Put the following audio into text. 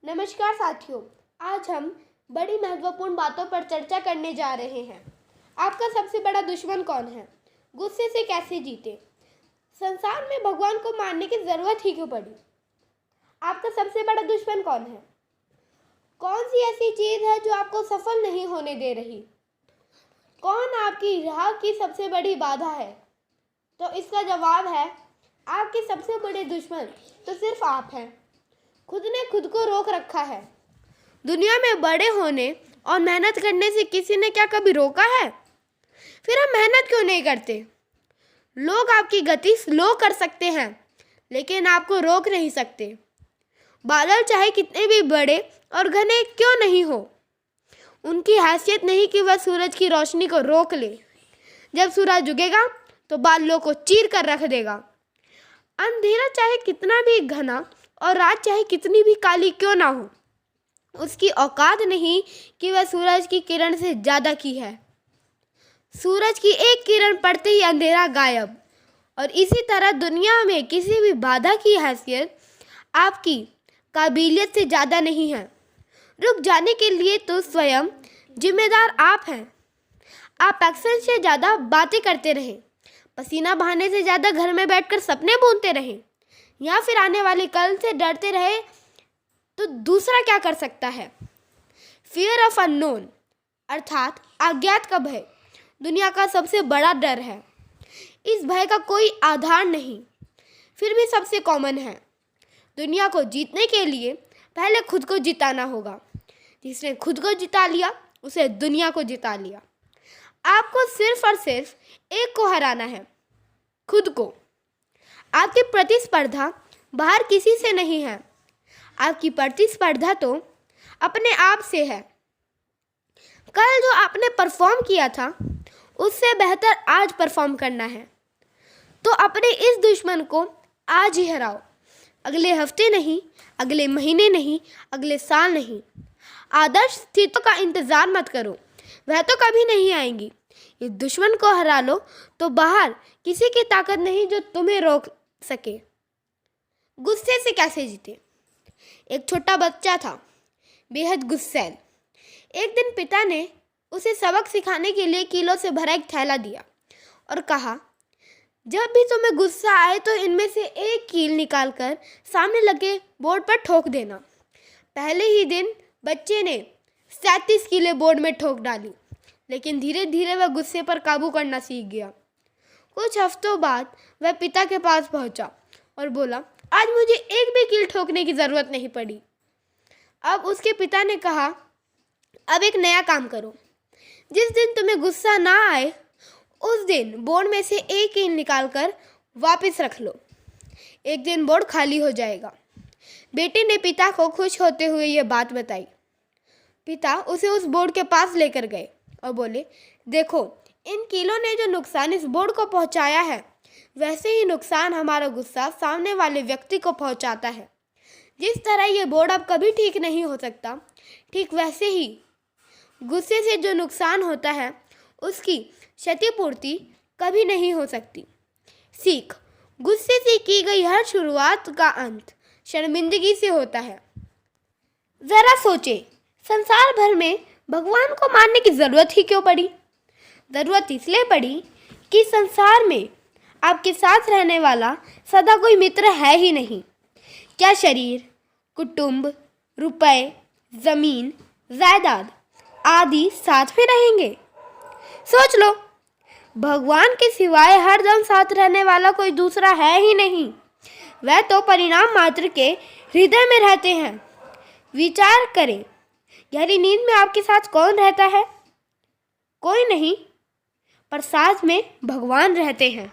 नमस्कार साथियों, आज हम बड़ी महत्वपूर्ण बातों पर चर्चा करने जा रहे हैं। आपका सबसे बड़ा दुश्मन कौन है? गुस्से से कैसे जीते? संसार में भगवान को मानने की जरूरत ही क्यों पड़ी? आपका सबसे बड़ा दुश्मन कौन है? कौन सी ऐसी चीज है जो आपको सफल नहीं होने दे रही? कौन आपकी राह की सबसे बड़ी बाधा है? तो इसका जवाब है, आपके सबसे बड़े दुश्मन तो सिर्फ आप हैं। खुद ने खुद को रोक रखा है। दुनिया में बड़े होने और मेहनत करने से किसी ने क्या कभी रोका है? फिर हम मेहनत क्यों नहीं करते? लोग आपकी गति स्लो कर सकते हैं, लेकिन आपको रोक नहीं सकते। बादल चाहे कितने भी बड़े और घने क्यों नहीं हो, उनकी हैसियत नहीं कि वह सूरज की रोशनी को रोक ले। जब सूरज उगेगा तो बादलों को चीर कर रख देगा। अंधेरा चाहे कितना भी घना और रात चाहे कितनी भी काली क्यों ना हो, उसकी औकात नहीं कि वह सूरज की किरण से ज़्यादा की है। सूरज की एक किरण पड़ते ही अंधेरा गायब। और इसी तरह दुनिया में किसी भी बाधा की हैसियत आपकी काबिलियत से ज़्यादा नहीं है। रुक जाने के लिए तो स्वयं जिम्मेदार आप हैं। आप अक्सर से ज़्यादा बातें करते रहें, पसीना बहाने से ज़्यादा घर में बैठकर सपने बुनते रहें, या फिर आने वाले कल से डरते रहे, तो दूसरा क्या कर सकता है? फियर ऑफ अननोन अर्थात अज्ञात का भय दुनिया का सबसे बड़ा डर है। इस भय का कोई आधार नहीं, फिर भी सबसे कॉमन है। दुनिया को जीतने के लिए पहले खुद को जिताना होगा। जिसने खुद को जिता लिया उसे दुनिया को जिता लिया। आपको सिर्फ और सिर्फ एक को हराना है, खुद को। आपकी प्रतिस्पर्धा बाहर किसी से नहीं है, आपकी प्रतिस्पर्धा तो अपने आप से है। कल जो आपने परफॉर्म किया था उससे बेहतर आज परफॉर्म करना है, तो अपने इस दुश्मन को आज ही हराओ। अगले हफ्ते नहीं, अगले महीने नहीं, अगले साल नहीं। आदर्श स्थितियों का इंतज़ार मत करो, वह तो कभी नहीं आएंगी। इस दुश्मन को हरा लो तो बाहर किसी की ताकत नहीं जो तुम्हें रोक सके। गुस्से से कैसे जीते? एक छोटा बच्चा था, बेहद गुस्सैल। एक दिन पिता ने उसे सबक सिखाने के लिए कीलों से भरा एक थैला दिया और कहा, जब भी तुम्हें गुस्सा आए तो इनमें से एक कील निकालकर सामने लगे बोर्ड पर ठोक देना। पहले ही दिन बच्चे ने 37 कीलें बोर्ड में ठोक डाली, लेकिन धीरे धीरे वह गुस्से पर काबू करना सीख गया। कुछ हफ्तों बाद वह पिता के पास पहुंचा और बोला, आज मुझे एक भी कील ठोकने की ज़रूरत नहीं पड़ी। अब उसके पिता ने कहा, अब एक नया काम करो। जिस दिन तुम्हें गुस्सा ना आए उस दिन बोर्ड में से एक कील निकालकर वापस रख लो। एक दिन बोर्ड खाली हो जाएगा। बेटे ने पिता को खुश होते हुए यह बात बताई। पिता उसे उस बोर्ड के पास लेकर गए और बोले, देखो, इन कीलों ने जो नुकसान इस बोर्ड को पहुंचाया है, वैसे ही नुकसान हमारा गुस्सा सामने वाले व्यक्ति को पहुंचाता है। जिस तरह ये बोर्ड अब कभी ठीक नहीं हो सकता, ठीक वैसे ही गुस्से से जो नुकसान होता है उसकी क्षतिपूर्ति कभी नहीं हो सकती। सीख, गुस्से से की गई हर शुरुआत का अंत शर्मिंदगी से होता है। ज़रा सोचे, संसार भर में भगवान को मानने की ज़रूरत ही क्यों पड़ी? ज़रूरत इसलिए पड़ी कि संसार में आपके साथ रहने वाला सदा कोई मित्र है ही नहीं। क्या शरीर, कुटुंब, रुपए, ज़मीन, जायदाद आदि साथ में रहेंगे? सोच लो, भगवान के सिवाय हर दम साथ रहने वाला कोई दूसरा है ही नहीं। वह तो परिणाम मात्र के हृदय में रहते हैं। विचार करें, गहरी नींद में आपके साथ कौन रहता है? कोई नहीं, पर साथ में भगवान रहते हैं।